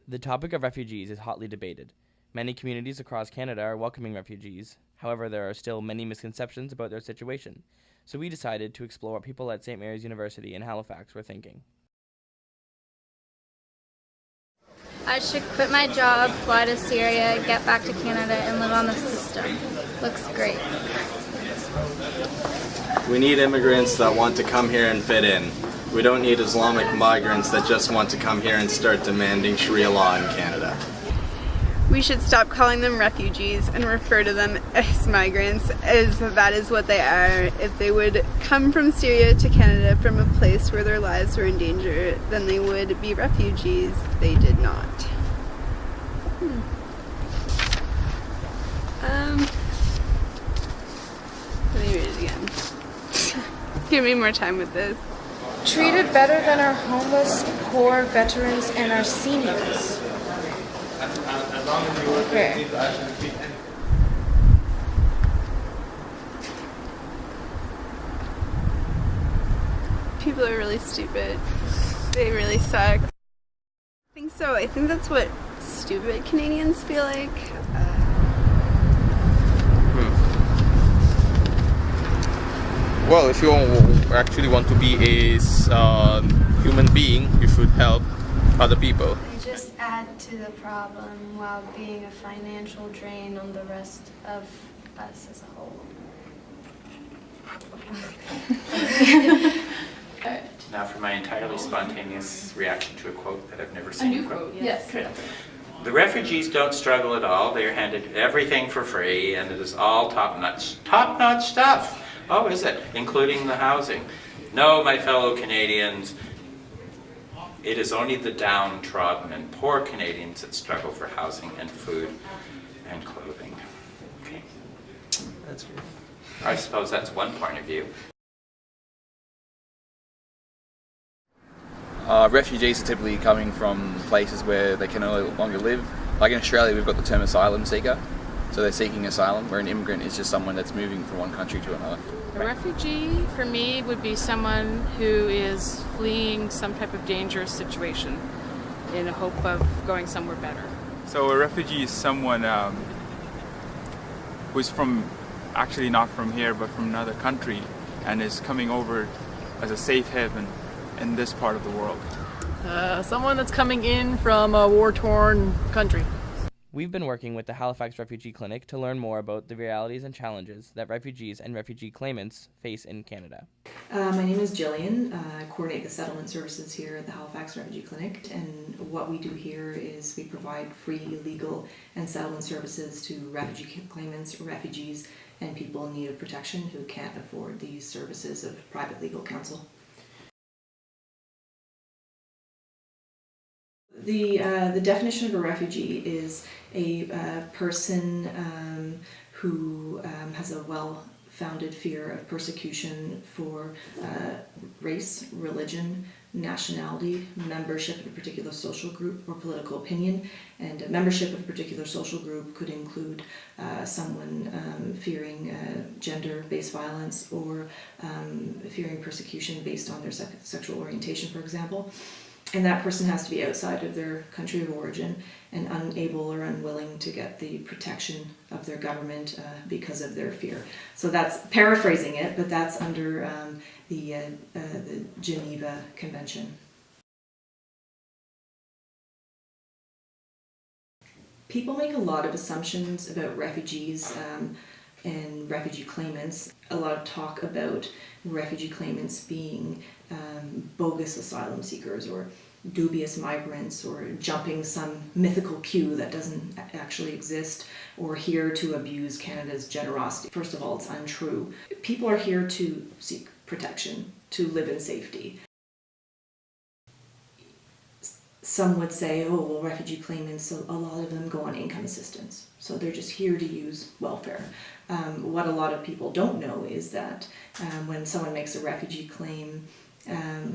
The topic of refugees is hotly debated. Many communities across Canada are welcoming refugees. However, there are still many misconceptions about their situation. So we decided to explore what people at St. Mary's University in Halifax were thinking. I should quit my job, fly to Syria, get back to Canada, and live on the system. Looks great. We need immigrants that want to come here and fit in. We don't need Islamic migrants that just want to come here and start demanding Sharia law in Canada. We should stop calling them refugees and refer to them as migrants, as that is what they are. If they would come from Syria to Canada from a place where their lives were in danger, then they would be refugees. They did not. Let me read it again. Give me more time with this. Treated better than our homeless, poor veterans and our seniors. Okay. People are really stupid. They really suck. I think so. I think that's what stupid Canadians feel like. Well, if you actually want to be a human being, you should help other people. They just add to the problem while being a financial drain on the rest of us as a whole. Now for my entirely spontaneous reaction to a quote that I've never seen. A new quote, yes. Okay. The refugees don't struggle at all. They are handed everything for free, and it is all top-notch stuff. Oh, is it? Including the housing. No, my fellow Canadians, it is only the downtrodden and poor Canadians that struggle for housing and food and clothing. Okay. That's good. I suppose that's one point of view. Refugees are typically coming from places where they can no longer live. Like in Australia, we've got the term asylum seeker. So they're seeking asylum, where an immigrant is just someone that's moving from one country to another. A refugee, for me, would be someone who is fleeing some type of dangerous situation in a hope of going somewhere better. So a refugee is someone who's actually not from here, but from another country, and is coming over as a safe haven in this part of the world. Someone that's coming in from a war-torn country. We've been working with the Halifax Refugee Clinic to learn more about the realities and challenges that refugees and refugee claimants face in Canada. My name is Jillian. I coordinate the settlement services here at the Halifax Refugee Clinic, and what we do here is we provide free legal and settlement services to refugee claimants, refugees, and people in need of protection who can't afford these services of private legal counsel. The definition of a refugee is a person who has a well-founded fear of persecution for race, religion, nationality, membership of a particular social group or political opinion, and membership of a particular social group could include someone fearing gender-based violence or fearing persecution based on their sexual orientation, for example. And that person has to be outside of their country of origin and unable or unwilling to get the protection of their government because of their fear. So that's paraphrasing it, but that's under the Geneva Convention. People make a lot of assumptions about refugees and refugee claimants. A lot of talk about refugee claimants being bogus asylum seekers or dubious migrants or jumping some mythical queue that doesn't actually exist or here to abuse Canada's generosity. First of all, it's untrue. People are here to seek protection, to live in safety. Some would say, oh, well, refugee claimants, a lot of them go on income assistance. So they're just here to use welfare. What a lot of people don't know is that when someone makes a refugee claim,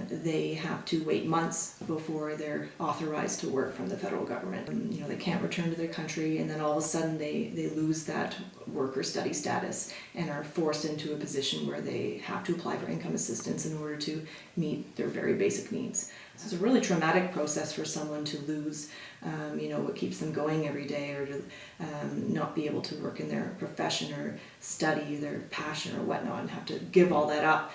they have to wait months before they're authorized to work from the federal government. They can't return to their country, and then all of a sudden they lose that work or study status and are forced into a position where they have to apply for income assistance in order to meet their very basic needs. So it's a really traumatic process for someone to lose, what keeps them going every day, or to not be able to work in their profession or study their passion or whatnot, and have to give all that up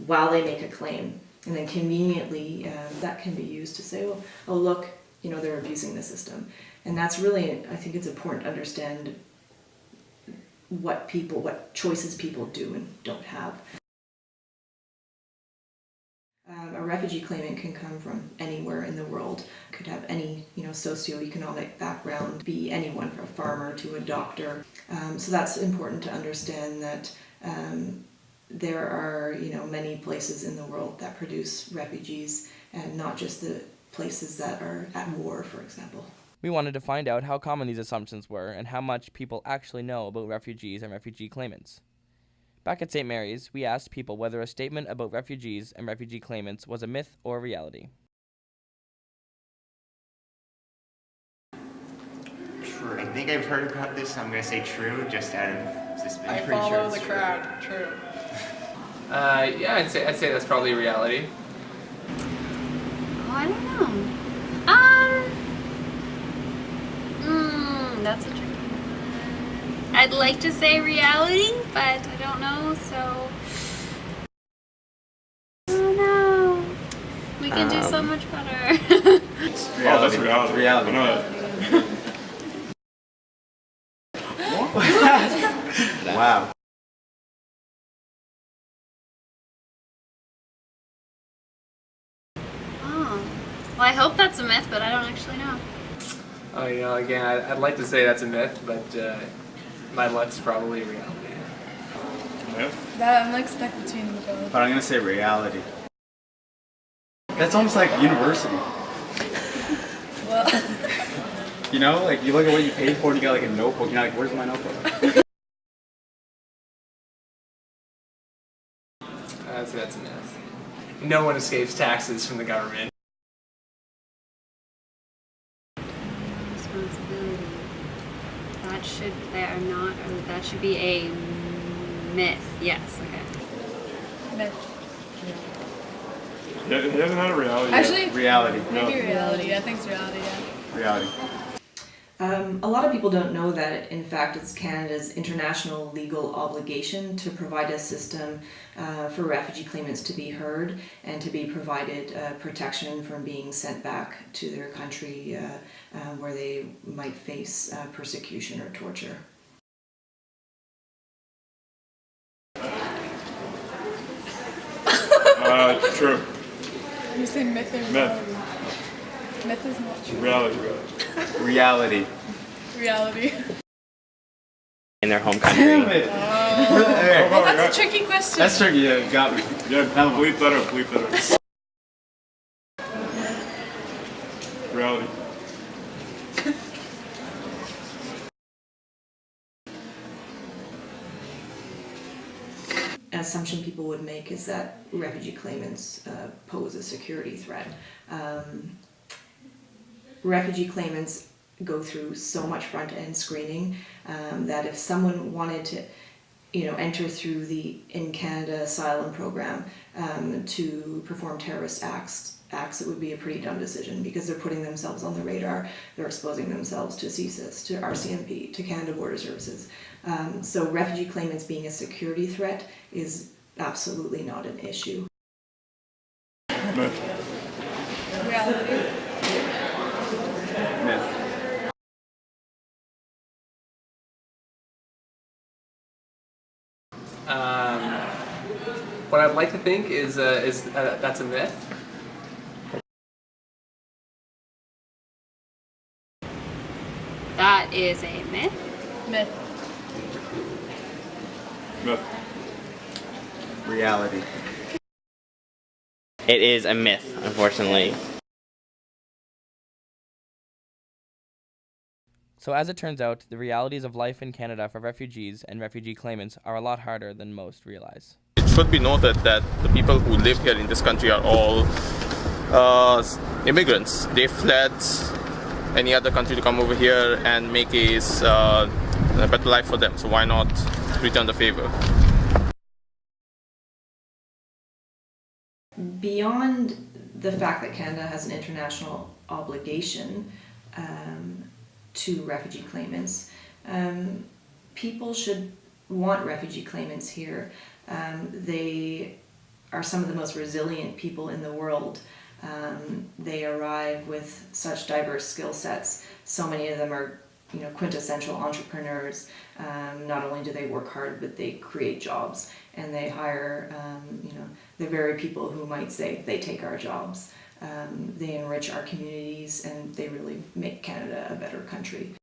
while they make a claim. And then conveniently, that can be used to say, oh look, they're abusing the system. And that's really, I think it's important to understand what choices people do and don't have. A refugee claimant can come from anywhere in the world, could have any socioeconomic background, be anyone from a farmer to a doctor. So that's important to understand that there are many places in the world that produce refugees, and not just the places that are at war, for example. We wanted to find out how common these assumptions were and how much people actually know about refugees and refugee claimants. Back at St. Mary's, we asked people whether a statement about refugees and refugee claimants was a myth or a reality. True. I think I've heard about this, so I'm going to say true, just out of suspicion. I follow the crowd. True. Yeah, I'd say that's probably a reality. Oh, I don't know. That's a tricky one. I'd like to say reality, but I don't know, so... Oh no! We can do so much better. Reality. That's reality. Reality. I know that. Wow. Oh. Well, I hope that's a myth, but I don't actually know. Oh, again, I'd like to say that's a myth, but my luck's probably a reality. Myth? I'm like stuck between the both. But I'm going to say reality. That's almost like university. Well, like you look at what you paid for and you got like a notebook, and you're like, where's my notebook? I'd say that's a myth. No one escapes taxes from the government. Responsibility. That should be a myth. Yes, okay. myth. Yeah, he hasn't had a reality Actually, yet. Reality. Maybe reality. I think it's reality, yeah. Reality. A lot of people don't know that, in fact, it's Canada's international legal obligation to provide a system for refugee claimants to be heard and to be provided protection from being sent back to their country where they might face persecution or torture. True. You say myth or reality? Myth is not true. Reality. Reality. In their home country. Damn it! Well, that's a tricky question. That's tricky, yeah, got me. Yeah, bleep that out. Reality. An assumption people would make is that refugee claimants pose a security threat. Refugee claimants go through so much front-end screening that if someone wanted to enter through the In Canada asylum program to perform terrorist acts, it would be a pretty dumb decision, because they're putting themselves on the radar, they're exposing themselves to CSIS, to RCMP, to Canada Border Services. So refugee claimants being a security threat is absolutely not an issue. Reality. Myth. What I'd like to think is that's a myth. That is a myth. Myth. Myth. Reality. It is a myth, unfortunately. So as it turns out, the realities of life in Canada for refugees and refugee claimants are a lot harder than most realize. It should be noted that the people who live here in this country are all immigrants. They fled any other country to come over here and make a a better life for them. So why not return the favor? Beyond the fact that Canada has an international obligation to refugee claimants, people should want refugee claimants here. They are some of the most resilient people in the world. They arrive with such diverse skill sets. So many of them are, quintessential entrepreneurs. Not only do they work hard, but they create jobs, and they hire, the very people who might say they take our jobs. They enrich our communities, and they really make Canada a better country.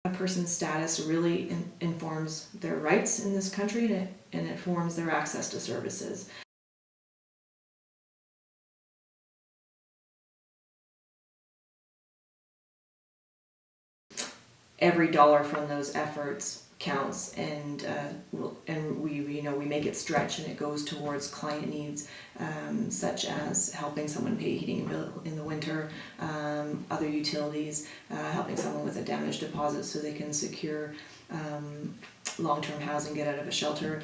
A person's status really informs their rights in this country, and it informs their access to services. Every dollar from those efforts counts, and we make it stretch, and it goes towards client needs, such as helping someone pay heating bill in the winter, other utilities, helping someone with a damaged deposit so they can secure long-term housing, get out of a shelter.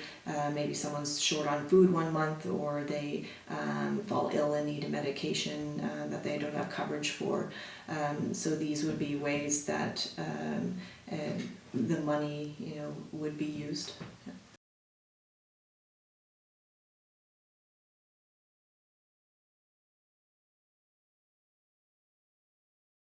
Maybe someone's short on food one month, or they fall ill and need a medication that they don't have coverage for. So these would be ways that the money, would be used.